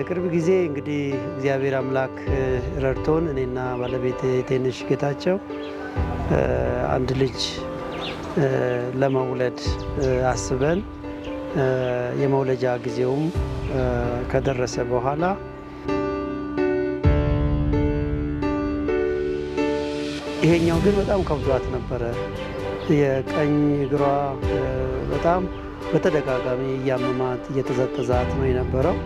ቅርብ ጊዜ እንግዲህ እግዚአብሔር አምላክ ረድቶን እኔና ባለቤቴ ቴንሽ ጌታቸው አንድ ልጅ ለመውለድ አስበን የመውለጃ ጊዜውም ከደረሰ በኋላ ይሄኛው ግን በጣም ከብዷት ነበረ። የቀኝ እግሯ በጣም በተደጋጋሚ እያመማት እየተዘጠዛት ነው የነበረው።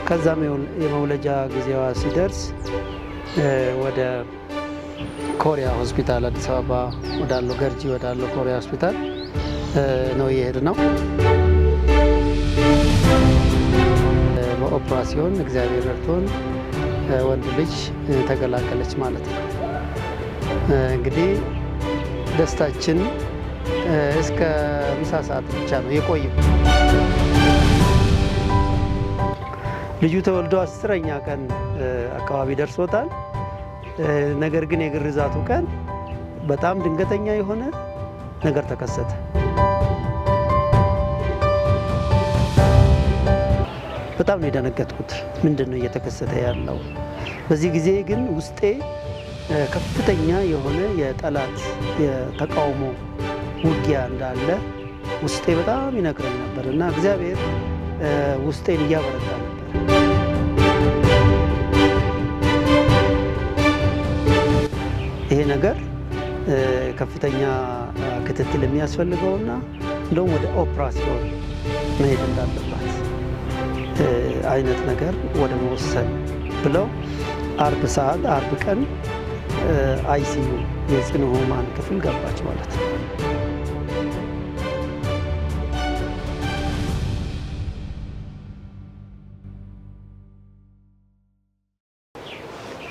ከዛም የመውለጃ ጊዜዋ ሲደርስ ወደ ኮሪያ ሆስፒታል አዲስ አበባ ወዳለው ገርጂ ወዳለው ኮሪያ ሆስፒታል ነው የሄድነው። በኦፕራሲዮን እግዚአብሔር ረድቶን ወንድ ልጅ ተገላገለች ማለት ነው። እንግዲህ ደስታችን እስከ ምሳ ሰዓት ብቻ ነው የቆየው። ልጁ ተወልዶ 10ኛ ቀን አካባቢ ደርሶታል። ነገር ግን የግርዛቱ ቀን በጣም ድንገተኛ የሆነ ነገር ተከሰተ። በጣም ነው የደነገጥኩት። ምንድን ነው እየተከሰተ ያለው? በዚህ ጊዜ ግን ውስጤ ከፍተኛ የሆነ የጠላት የተቃውሞ ውጊያ እንዳለ ውስጤ በጣም ይነግረኝ ነበር እና እግዚአብሔር ውስጤን እያበረታ ነበር። ይሄ ነገር ከፍተኛ ክትትል የሚያስፈልገውና እንደውም ወደ ኦፕራሲዮን መሄድ እንዳለባት አይነት ነገር ወደ መወሰን ብለው አርብ ቀን አይሲዩ የጽኑ ህሙማን ክፍል ገባች ማለት ነው።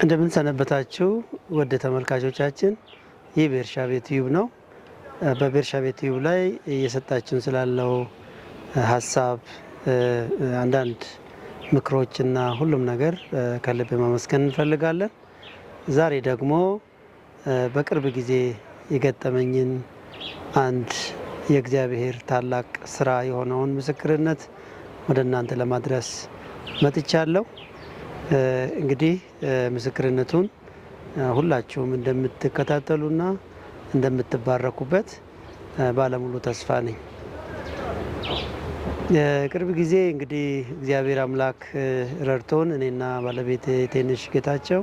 እንደምን ሰነበታችሁ ወደ ተመልካቾቻችን። ይህ ቤርሻቤ ቲዩብ ነው። በቤርሻቤ ቲዩብ ላይ እየሰጣችሁን ስላለው ሀሳብ አንዳንድ ምክሮችና ሁሉም ነገር ከልብ ማመስገን እንፈልጋለን። ዛሬ ደግሞ በቅርብ ጊዜ የገጠመኝን አንድ የእግዚአብሔር ታላቅ ስራ የሆነውን ምስክርነት ወደ እናንተ ለማድረስ መጥቻለሁ። እንግዲህ ምስክርነቱን ሁላችሁም እንደምትከታተሉና እንደምትባረኩበት ባለሙሉ ተስፋ ነኝ። የቅርብ ጊዜ እንግዲህ እግዚአብሔር አምላክ ረድቶን እኔና ባለቤቴ ቴንሽ ጌታቸው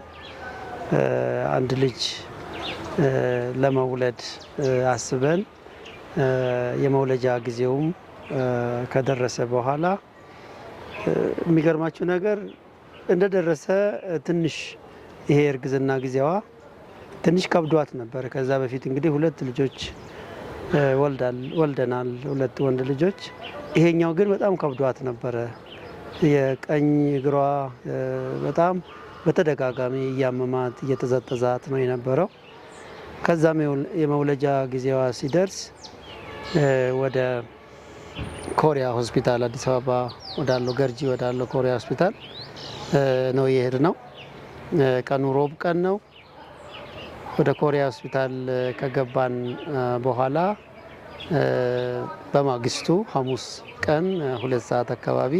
አንድ ልጅ ለመውለድ አስበን የመውለጃ ጊዜውም ከደረሰ በኋላ የሚገርማችሁ ነገር እንደደረሰ ትንሽ ይሄ እርግዝና ጊዜዋ ትንሽ ከብዷት ነበር። ከዛ በፊት እንግዲህ 2 ልጆች ወልደናል፣ 2 ወንድ ልጆች። ይሄኛው ግን በጣም ከብዷት ነበረ። የቀኝ እግሯ በጣም በተደጋጋሚ እያመማት እየተዘጠዛት ነው የነበረው። ከዛም የመውለጃ ጊዜዋ ሲደርስ ወደ ኮሪያ ሆስፒታል አዲስ አበባ ወዳለው ገርጂ ወዳለው ኮሪያ ሆስፒታል ነው የሄድነው። ቀኑ ሮብ ቀን ነው። ወደ ኮሪያ ሆስፒታል ከገባን በኋላ በማግስቱ ሐሙስ ቀን 2 ሰዓት አካባቢ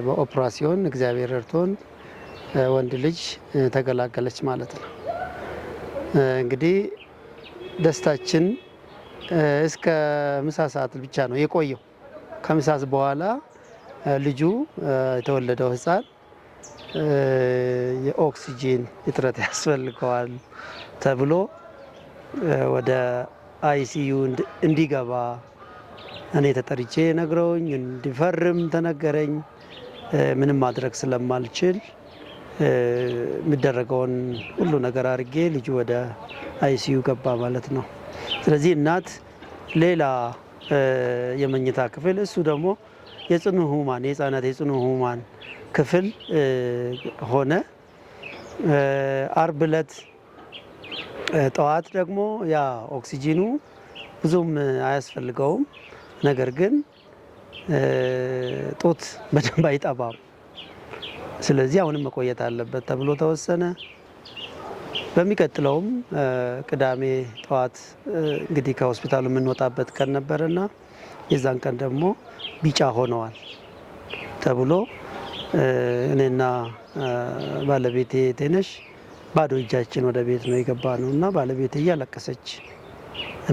በኦፕራሲዮን እግዚአብሔር ረድቶን ወንድ ልጅ ተገላገለች ማለት ነው። እንግዲህ ደስታችን እስከ ምሳ ሰዓት ብቻ ነው የቆየው። ከምሳስ በኋላ ልጁ የተወለደው ሕፃን የኦክሲጂን እጥረት ያስፈልገዋል ተብሎ ወደ አይሲዩ እንዲገባ እኔ ተጠርቼ ነግረውኝ እንዲፈርም ተነገረኝ። ምንም ማድረግ ስለማልችል የሚደረገውን ሁሉ ነገር አድርጌ ልጁ ወደ አይሲዩ ገባ ማለት ነው። ስለዚህ እናት ሌላ የመኝታ ክፍል፣ እሱ ደግሞ የጽኑ ህሙማን የህፃናት የጽኑ ህሙማን ክፍል ሆነ። አርብ ዕለት ጠዋት ደግሞ ያ ኦክሲጂኑ ብዙም አያስፈልገውም፣ ነገር ግን ጡት በደንብ አይጠባም። ስለዚህ አሁንም መቆየት አለበት ተብሎ ተወሰነ። በሚቀጥለውም ቅዳሜ ጠዋት እንግዲህ ከሆስፒታሉ የምንወጣበት ቀን ነበርና የዛን ቀን ደግሞ ቢጫ ሆነዋል ተብሎ እኔና ባለቤቴ ቴነሽ ባዶ እጃችን ወደ ቤት ነው የገባ ነው እና ባለቤቴ እያለቀሰች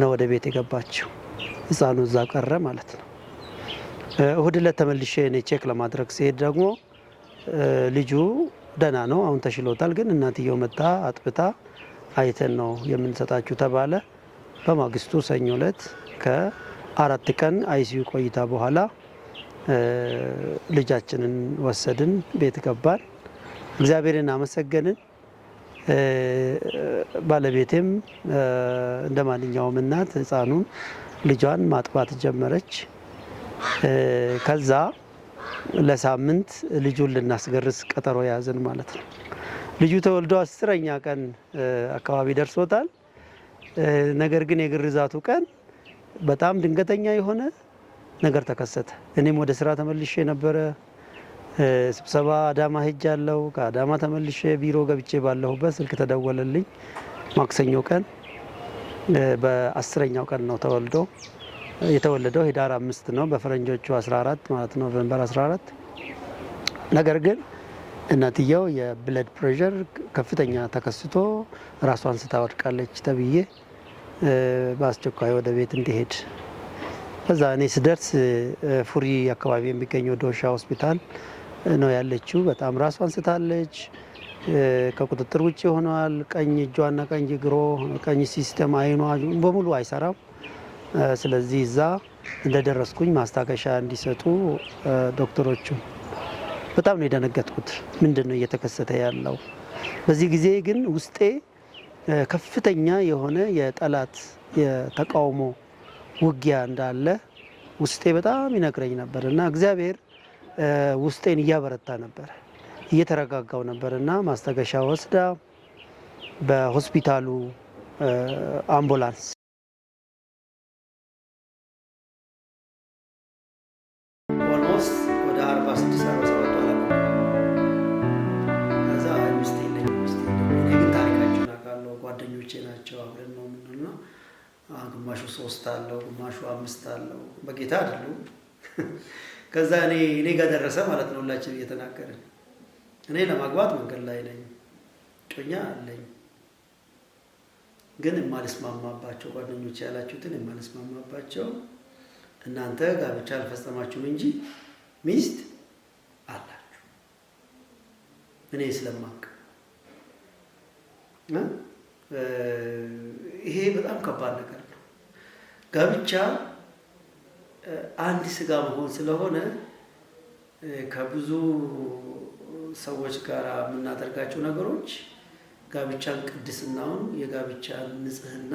ነው ወደ ቤት የገባችው። ህፃኑ እዛ ቀረ ማለት ነው። እሁድ ዕለት ተመልሼ እኔ ቼክ ለማድረግ ሲሄድ ደግሞ ልጁ ደህና ነው፣ አሁን ተሽሎታል፣ ግን እናትየው መታ አጥብታ አይተን ነው የምንሰጣችሁ ተባለ። በማግስቱ ሰኞ ዕለት ከ4 ቀን አይሲዩ ቆይታ በኋላ ልጃችንን ወሰድን፣ ቤት ገባን፣ እግዚአብሔርን አመሰገንን። ባለቤቴም እንደ ማንኛውም እናት ህፃኑን ልጇን ማጥባት ጀመረች። ከዛ ለሳምንት ልጁን ልናስገርዝ ቀጠሮ ያዝን ማለት ነው። ልጁ ተወልዶ 10ኛ ቀን አካባቢ ደርሶታል። ነገር ግን የግርዛቱ ቀን በጣም ድንገተኛ የሆነ ነገር ተከሰተ። እኔም ወደ ስራ ተመልሼ ነበረ። ስብሰባ አዳማ ሄጃለሁ። ከአዳማ ተመልሼ ቢሮ ገብቼ ባለሁበት ስልክ ተደወለልኝ። ማክሰኞ ቀን በ10ኛው ቀን ነው የተወለደው። ህዳር 5 ነው በፈረንጆቹ 14 ማለት ነው፣ ኖቬምበር 14። ነገር ግን እናትየው የብለድ ፕሬሸር ከፍተኛ ተከስቶ ራሷን ስታወድቃለች ተብዬ በአስቸኳይ ወደ ቤት እንዲሄድ ከዛ እኔ ስደርስ ፉሪ አካባቢ የሚገኘው ዶሻ ሆስፒታል ነው ያለችው። በጣም ራሷን ስታለች፣ ከቁጥጥር ውጭ ሆኗል። ቀኝ እጇና ቀኝ እግሯ፣ ቀኝ ሲስተም አይኗ በሙሉ አይሰራም። ስለዚህ እዛ እንደደረስኩኝ ማስታገሻ እንዲሰጡ ዶክተሮቹ በጣም ነው የደነገጥኩት። ምንድን ነው እየተከሰተ ያለው? በዚህ ጊዜ ግን ውስጤ ከፍተኛ የሆነ የጠላት የተቃውሞ ውጊያ እንዳለ ውስጤ በጣም ይነግረኝ ነበር እና እግዚአብሔር ውስጤን እያበረታ ነበር፣ እየተረጋጋው ነበር እና ማስታገሻ ወስዳ በሆስፒታሉ አምቡላንስ ኦልሞስት ወደ 46-47 ከዛ ሚስቴ የለኝም። እኔ ግን ታሪካቸውን አውቃለሁ። ጓደኞቼ ናቸው፣ አብረን ነው የምንውልና ግማሹ 3 አለው፣ ግማሹ 5 አለው። በጌታ አይደሉም። ከዛ እኔ ጋር ደረሰ ማለት ነው። ሁላችን እየተናገርን እኔ ለማግባት መንገድ ላይ ነኝ፣ ጮኛ አለኝ፣ ግን የማልስማማባቸው ጓደኞች ያላችሁትን የማልስማማባቸው እናንተ ጋብቻ አልፈጸማችሁም እንጂ ሚስት አላችሁ። እኔ ስለማውቅ ይሄ በጣም ከባድ ነገር ነው። ጋብቻ አንድ ስጋ መሆን ስለሆነ ከብዙ ሰዎች ጋር የምናደርጋቸው ነገሮች ጋብቻን ቅድስናውን፣ የጋብቻን ንጽህና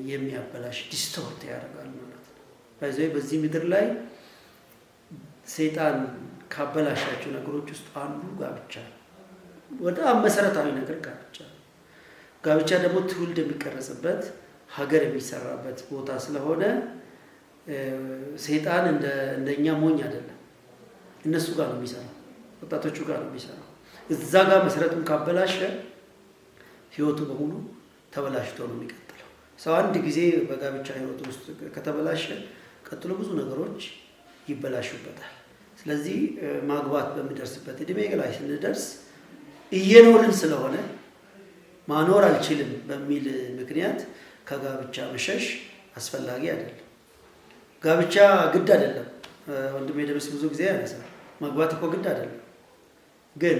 የሚያበላሽ ዲስቶርት ያደርጋል ማለት ነው። በዚህ ምድር ላይ ሰይጣን ካበላሻቸው ነገሮች ውስጥ አንዱ ጋብቻ፣ በጣም መሰረታዊ ነገር ጋብቻ። ጋብቻ ደግሞ ትውልድ የሚቀረጽበት ሀገር የሚሰራበት ቦታ ስለሆነ ሰይጣን እንደኛ ሞኝ አይደለም። እነሱ ጋር ነው የሚሰራው፣ ወጣቶቹ ጋር ነው የሚሰራው። እዛ ጋር መሰረቱን ካበላሸ ህይወቱ በሙሉ ተበላሽቶ ነው የሚቀጥለው። ሰው አንድ ጊዜ በጋብቻ ህይወቱ ውስጥ ከተበላሸ ቀጥሎ ብዙ ነገሮች ይበላሹበታል። ስለዚህ ማግባት በሚደርስበት እድሜ ላይ ስንደርስ እየኖርን ስለሆነ ማኖር አልችልም በሚል ምክንያት ከጋብቻ መሸሽ አስፈላጊ አይደለም። ጋብቻ ግድ አይደለም። ወንድሜ ደምስ ብዙ ጊዜ ያነሳል፣ ማግባት እኮ ግድ አይደለም። ግን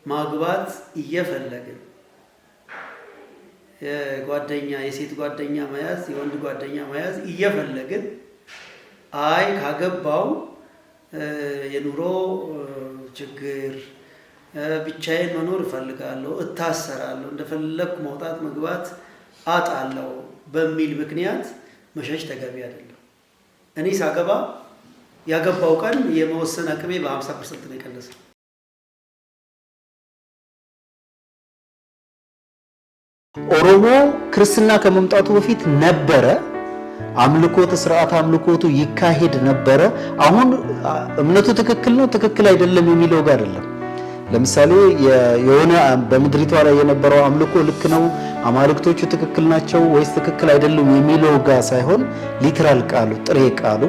ማግባት እየፈለግን የሴት ጓደኛ መያዝ፣ የወንድ ጓደኛ መያዝ እየፈለግን አይ ካገባው የኑሮ ችግር፣ ብቻዬን መኖር እፈልጋለሁ፣ እታሰራለሁ፣ እንደፈለግኩ መውጣት መግባት አጣለሁ በሚል ምክንያት መሸሽ ተገቢ አይደለም። እኔ ሳገባ ያገባው ቀን የመወሰን አቅሜ በ50% ነው የቀነሰው። ኦሮሞ ክርስትና ከመምጣቱ በፊት ነበረ። አምልኮት ስርዓት አምልኮቱ ይካሄድ ነበረ። አሁን እምነቱ ትክክል ነው ትክክል አይደለም የሚለው ጋር አይደለም። ለምሳሌ የሆነ በምድሪቷ ላይ የነበረው አምልኮ ልክ ነው፣ አማልክቶቹ ትክክል ናቸው ወይስ ትክክል አይደሉም የሚለው ጋር ሳይሆን ሊትራል ቃሉ ጥሬ ቃሉ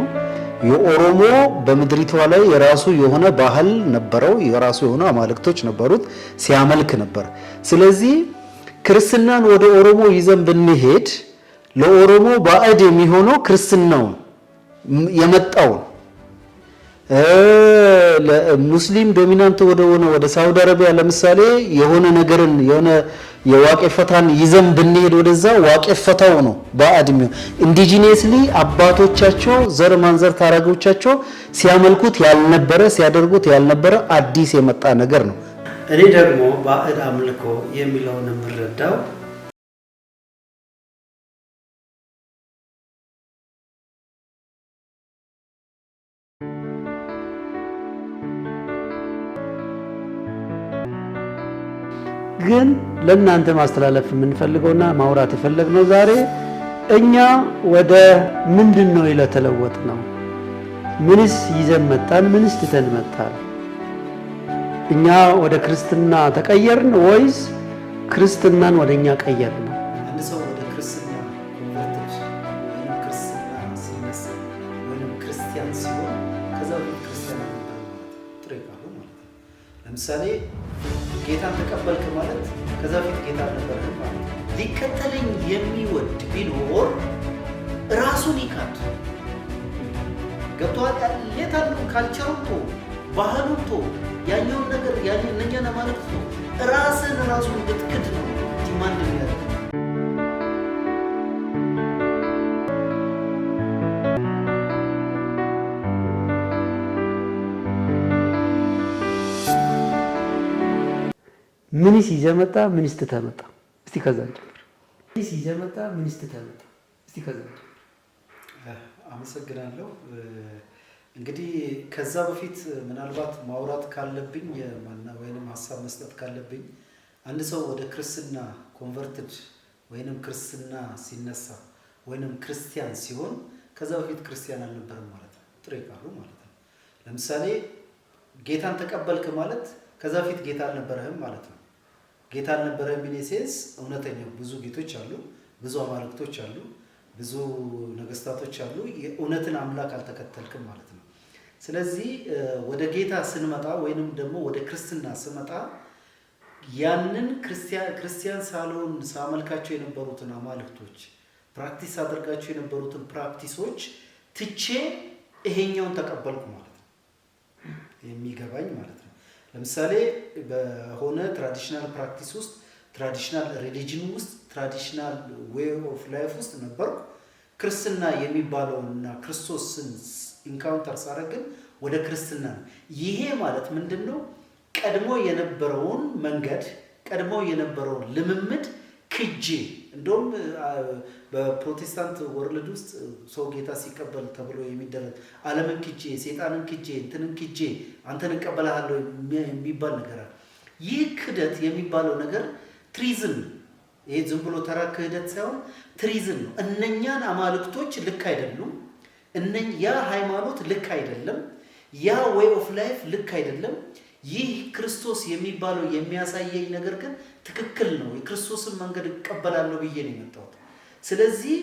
የኦሮሞ በምድሪቷ ላይ የራሱ የሆነ ባህል ነበረው፣ የራሱ የሆነ አማልክቶች ነበሩት፣ ሲያመልክ ነበር። ስለዚህ ክርስትናን ወደ ኦሮሞ ይዘን ብንሄድ ለኦሮሞ ባዕድ የሚሆነው ክርስትናው የመጣው ሙስሊም ዶሚናንት ወደ ሳውዲ አረቢያ ለምሳሌ የሆነ ነገርን የሆነ የዋቄ ፈታን ይዘን ብንሄድ ወደዛ ዋቄ ፈታው ነው ባዕድ ኢንዲጂነስሊ አባቶቻቸው ዘር ማንዘር ታራጎቻቸው ሲያመልኩት ያልነበረ ሲያደርጉት ያልነበረ አዲስ የመጣ ነገር ነው። እኔ ደግሞ ባዕድ አምልኮ የሚለውን የምረዳው ግን ለእናንተ ማስተላለፍ የምንፈልገውና ማውራት የፈለግነው ዛሬ እኛ ወደ ምንድን ነው የተለወጥ ነው? ምንስ ይዘን መጣን? ምንስ ትተን መጣን? እኛ ወደ ክርስትና ተቀየርን ወይስ ክርስትናን ወደኛ ቀየርን? አንድ ሰው ወደ ክርስትና ኮንቨርትድ ወይም ክርስትና ሲነሳ ወይም ክርስቲያን ሲሆን ከዛ በፊት ክርስቲያን ነበር ጥሬ ቃሉ ማለት ነው። ለምሳሌ ጌታን ተቀበልክ ማለት ከዛ በፊት ጌታ ነበርክ ማለት ነው። ሊከተለኝ የሚወድ ቢኖር ራሱን ይካድ። ገብቶሃል? የታለው ካልቸሩቶ ባህሉቶ ያኛውን ነገር እነኛን አማልክት ነው ራስን ራሱን እንድትክድ ነው ዲማንድ የሚያደርግ። ምንስ ይዘህ መጣ? ምንስ ትተህ መጣ? እስቲ ከዛ ጀምር። ምንስ ይዘህ መጣ? ምንስ ትተህ መጣ? እስቲ ከዛ ጀምር። አመሰግናለሁ። እንግዲህ ከዛ በፊት ምናልባት ማውራት ካለብኝ ወይንም ሀሳብ መስጠት ካለብኝ አንድ ሰው ወደ ክርስትና ኮንቨርትድ ወይንም ክርስትና ሲነሳ ወይንም ክርስቲያን ሲሆን ከዛ በፊት ክርስቲያን አልነበረም ማለት ነው፣ ጥሬ ቃሉ ማለት ነው። ለምሳሌ ጌታን ተቀበልክ ማለት ከዛ በፊት ጌታ አልነበረህም ማለት ነው። ጌታ አልነበረህም ኢን ሴንስ እውነተኛው ብዙ ጌቶች አሉ፣ ብዙ አማልክቶች አሉ፣ ብዙ ነገስታቶች አሉ። የእውነትን አምላክ አልተከተልክም ማለት ነው። ስለዚህ ወደ ጌታ ስንመጣ ወይንም ደግሞ ወደ ክርስትና ስመጣ ያንን ክርስቲያን ሳልሆን ሳመልካቸው የነበሩትን አማልክቶች ፕራክቲስ አድርጋቸው የነበሩትን ፕራክቲሶች ትቼ ይሄኛውን ተቀበልኩ ማለት ነው። የሚገባኝ ማለት ነው። ለምሳሌ በሆነ ትራዲሽናል ፕራክቲስ ውስጥ ትራዲሽናል ሪሊጅን ውስጥ ትራዲሽናል ዌይ ኦፍ ላይፍ ውስጥ ነበርኩ። ክርስትና የሚባለውና ክርስቶስን ኢንካውንተር ሳረግን ወደ ክርስትና ነው። ይሄ ማለት ምንድነው? ቀድሞ የነበረውን መንገድ ቀድሞ የነበረውን ልምምድ ክጄ እንደውም በፕሮቴስታንት ወርልድ ውስጥ ሰው ጌታ ሲቀበል ተብሎ የሚደረግ ዓለምን ክጄ ሰይጣንን ክጄ እንትንን ክጄ አንተን እቀበልሃለሁ የሚባል ነገር አለ። ይህ ክደት የሚባለው ነገር ትሪዝን፣ ይሄ ዝም ብሎ ተራ ክህደት ሳይሆን ትሪዝን ነው። እነኛን አማልክቶች ልክ አይደሉም። ያ ሃይማኖት ልክ አይደለም። ያ ዌይ ኦፍ ላይፍ ልክ አይደለም። ይህ ክርስቶስ የሚባለው የሚያሳየኝ ነገር ግን ትክክል ነው። የክርስቶስን መንገድ እቀበላለሁ ብዬ ነው የመጣሁት። ስለዚህ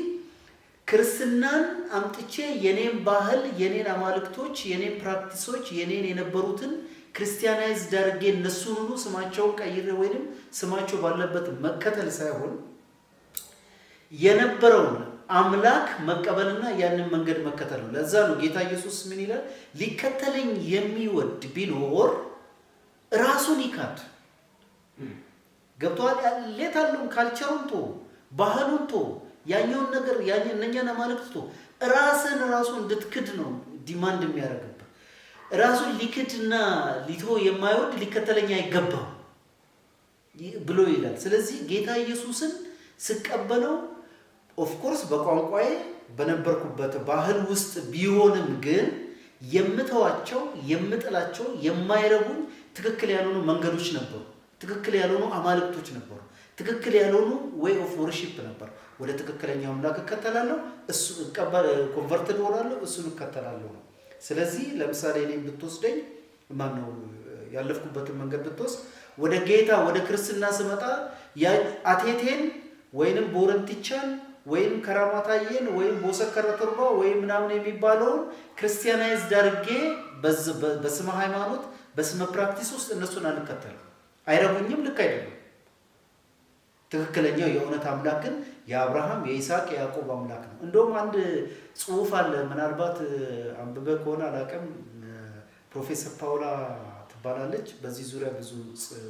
ክርስትናን አምጥቼ የኔን ባህል፣ የኔን አማልክቶች፣ የኔን ፕራክቲሶች፣ የኔን የነበሩትን ክርስቲያናይዝ ዳርጌ እነሱን ሁሉ ስማቸውን ቀይሬ ወይንም ስማቸው ባለበት መከተል ሳይሆን የነበረውን አምላክ መቀበልና ያንን መንገድ መከተል ነው። ለዛ ነው ጌታ ኢየሱስ ምን ይላል? ሊከተለኝ የሚወድ ቢኖር ራሱን ይካድ። ገብቶሃል? ሌታሉን ካልቸሩንቶ ባህሉንቶ ያኛውን ነገር እነኛን አማልክቶ ራሱን እንድትክድ ነው ዲማንድ የሚያደርግበት። ራሱን ሊክድና ሊቶ የማይወድ ሊከተለኝ አይገባም ብሎ ይላል። ስለዚህ ጌታ ኢየሱስን ስቀበለው ኦፍኮርስ በቋንቋዬ በነበርኩበት ባህል ውስጥ ቢሆንም ግን የምተዋቸው የምጥላቸው የማይረቡኝ ትክክል ያልሆኑ መንገዶች ነበሩ። ትክክል ያልሆኑ አማልክቶች ነበሩ። ትክክል ያልሆኑ ዌይ ኦፍ ወርሺፕ ነበር። ወደ ትክክለኛው አምላክ እከተላለሁ፣ እሱ ኮንቨርትድ ሆናለሁ፣ እሱን እከተላለሁ ነው። ስለዚህ ለምሳሌ እኔን ብትወስደኝ ማነው ያለፍኩበትን መንገድ ብትወስድ ወደ ጌታ ወደ ክርስትና ስመጣ አቴቴን ወይንም ቦረንቲቻን ወይም ከራማታየን ወይም ቦሰከረ ተርባ ወይም ምናምን የሚባለውን ክርስቲያናይዝ ዳርጌ በስመ ሃይማኖት በስመ ፕራክቲስ ውስጥ እነሱን አልከተልም። አይረቡኝም፣ ልክ አይደለም። ትክክለኛው የእውነት አምላክ ግን የአብርሃም የይስሐቅ የያዕቆብ አምላክ ነው። እንደውም አንድ ጽሑፍ አለ፣ ምናልባት አንብበ ከሆነ አላውቅም። ፕሮፌሰር ፓውላ ትባላለች። በዚህ ዙሪያ ብዙ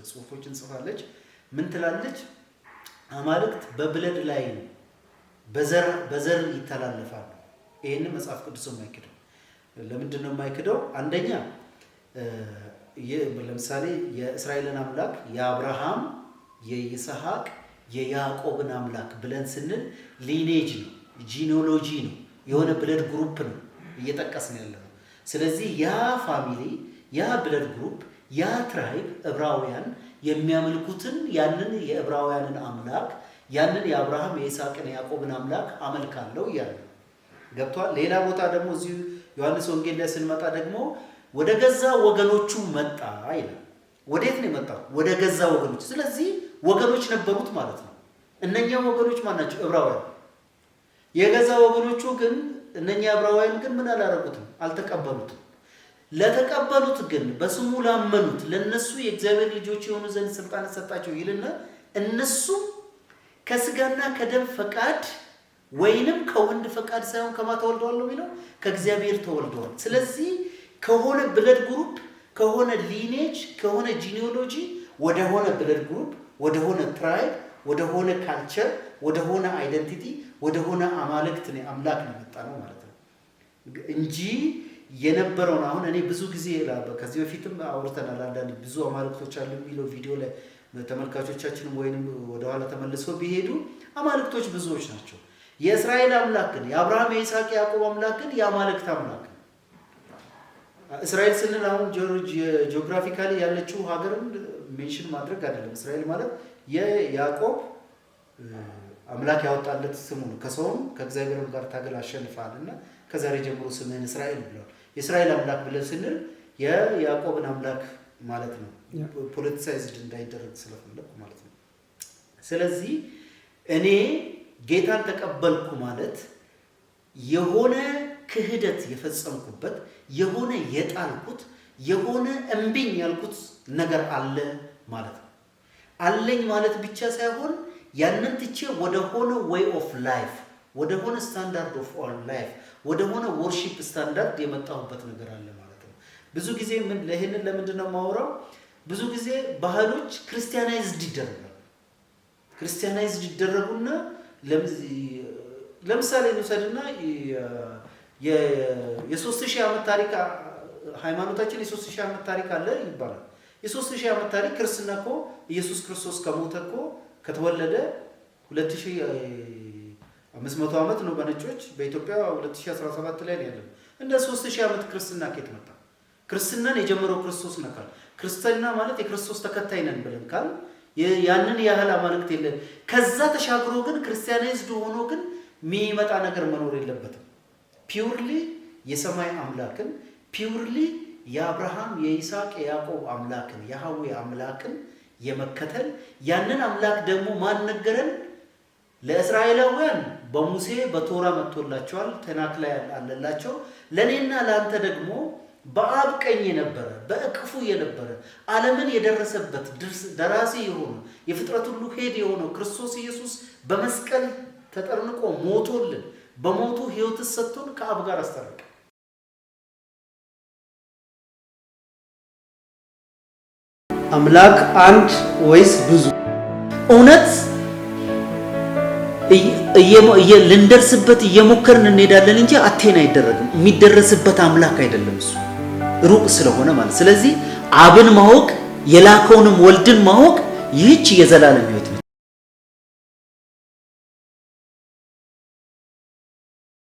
ጽሑፎችን ጽፋለች። ምን ትላለች? አማልክት በብለድ ላይ በዘር ይተላለፋሉ። ይህን መጽሐፍ ቅዱስ የማይክደው ለምንድን ነው የማይክደው? አንደኛ ለምሳሌ የእስራኤልን አምላክ የአብርሃም የይስሐቅ የያዕቆብን አምላክ ብለን ስንል ሊኔጅ ነው፣ ጂኒዮሎጂ ነው፣ የሆነ ብለድ ግሩፕ ነው እየጠቀስን ያለ ነው። ስለዚህ ያ ፋሚሊ፣ ያ ብለድ ግሩፕ፣ ያ ትራይብ ዕብራውያን የሚያመልኩትን ያንን የዕብራውያንን አምላክ ያንን የአብርሃም የይስሐቅን የያዕቆብን አምላክ አመልካለሁ እያለ ገብቷል። ሌላ ቦታ ደግሞ እዚሁ ዮሐንስ ወንጌል ላይ ስንመጣ ደግሞ ወደ ገዛ ወገኖቹ መጣ ይላል። ወዴት ነው የመጣው? ወደ ገዛ ወገኖቹ። ስለዚህ ወገኖች ነበሩት ማለት ነው። እነኛ ወገኖች ማን ናቸው? ዕብራውያን። የገዛ ወገኖቹ ግን እነኛ ዕብራውያን ግን ምን አላረጉትም? አልተቀበሉትም። ለተቀበሉት ግን በስሙ ላመኑት ለነሱ የእግዚአብሔር ልጆች የሆኑ ዘንድ ስልጣን ሰጣቸው ይልና እነሱም ከስጋና ከደም ፈቃድ ወይንም ከወንድ ፈቃድ ሳይሆን ከማ ተወልደዋል ነው የሚለው? ከእግዚአብሔር ተወልደዋል። ስለዚህ ከሆነ ብለድ ግሩፕ፣ ከሆነ ሊኔጅ፣ ከሆነ ጂኒዮሎጂ ወደ ሆነ ብለድ ግሩፕ፣ ወደ ሆነ ትራይብ፣ ወደ ሆነ ካልቸር፣ ወደ ሆነ አይደንቲቲ፣ ወደ ሆነ አማልክት አምላክ ነው የመጣ ነው ማለት ነው እንጂ የነበረውን አሁን እኔ ብዙ ጊዜ ከዚህ በፊትም አውርተናል። አንዳንድ ብዙ አማልክቶች አሉ የሚለው ቪዲዮ ላይ ተመልካቾቻችንም ወይንም ወደኋላ ተመልሰው ቢሄዱ አማልክቶች ብዙዎች ናቸው። የእስራኤል አምላክ ግን የአብርሃም የይስሐቅ የያዕቆብ አምላክ ግን የአማልክት አምላክ ነው። እስራኤል ስንል አሁን ጂኦግራፊካሊ ያለችው ሀገርን ሜንሽን ማድረግ አይደለም። እስራኤል ማለት የያዕቆብ አምላክ ያወጣለት ስሙ ነው። ከሰውም ከእግዚአብሔርም ጋር ታገል አሸንፈሃል እና ከዛሬ ጀምሮ ስምህን እስራኤል ብለዋል። የእስራኤል አምላክ ብለን ስንል የያዕቆብን አምላክ ማለት ነው። ፖለቲሳይዝድ እንዳይደረግ ስለፈለኩ ማለት ነው። ስለዚህ እኔ ጌታን ተቀበልኩ ማለት የሆነ ክህደት የፈጸምኩበት የሆነ የጣልኩት የሆነ እምቢኝ ያልኩት ነገር አለ ማለት ነው። አለኝ ማለት ብቻ ሳይሆን ያንን ትቼ ወደ ሆነ ዌይ ኦፍ ላይፍ፣ ወደ ሆነ ስታንዳርድ ኦፍ ላይፍ፣ ወደ ሆነ ወርሺፕ ስታንዳርድ የመጣሁበት ነገር አለ ማለት ነው። ብዙ ጊዜ ይህንን ለምንድን ነው የማወራው? ብዙ ጊዜ ባህሎች ክርስቲያናይዝድ ይደረጋሉ። ክርስቲያናይዝድ ይደረጉና ለምሳሌ እንውሰድና የ3000 ዓመት ታሪክ ሃይማኖታችን የ3000 ዓመት ታሪክ አለ ይባላል። የ3000 ዓመት ታሪክ ክርስትና እኮ ኢየሱስ ክርስቶስ ከሞተ እኮ ከተወለደ 2500 ዓመት ነው በነጮች። በኢትዮጵያ 2017 ላይ ነው ያለው። እንደ 3000 ዓመት ክርስትና ከየት መጣ? ክርስትናን የጀመረው ክርስቶስ ነካል። ክርስትና ማለት የክርስቶስ ተከታይ ነን ብለን ካል ያንን ያህል አማልክት የለን። ከዛ ተሻግሮ ግን ክርስቲያናይዝድ ሆኖ ግን የሚመጣ ነገር መኖር የለበትም። ፒውርሊ የሰማይ አምላክን ፒውርሊ የአብርሃም የይስሐቅ የያዕቆብ አምላክን የሃዌ አምላክን የመከተል ያንን አምላክ ደግሞ ማን ነገረን? ለእስራኤላውያን በሙሴ በቶራ መጥቶላቸዋል፣ ተናክ ላይ አለላቸው። ለኔና ለአንተ ደግሞ በአብ ቀኝ የነበረ በእቅፉ የነበረ ዓለምን የደረሰበት ደራሲ የሆነ የፍጥረት ሁሉ ሄድ የሆነው ክርስቶስ ኢየሱስ በመስቀል ተጠርንቆ ሞቶልን በሞቱ ሕይወት ሰጥቶን ከአብ ጋር አስታረቀ። አምላክ አንድ ወይስ ብዙ? እውነት ልንደርስበት እየሞከርን እንሄዳለን እንጂ አቴን አይደረግም። የሚደረስበት አምላክ አይደለም እሱ ሩቅ ስለሆነ ማለት። ስለዚህ አብን ማወቅ የላከውንም ወልድን ማወቅ ይህች የዘላለም ሕይወት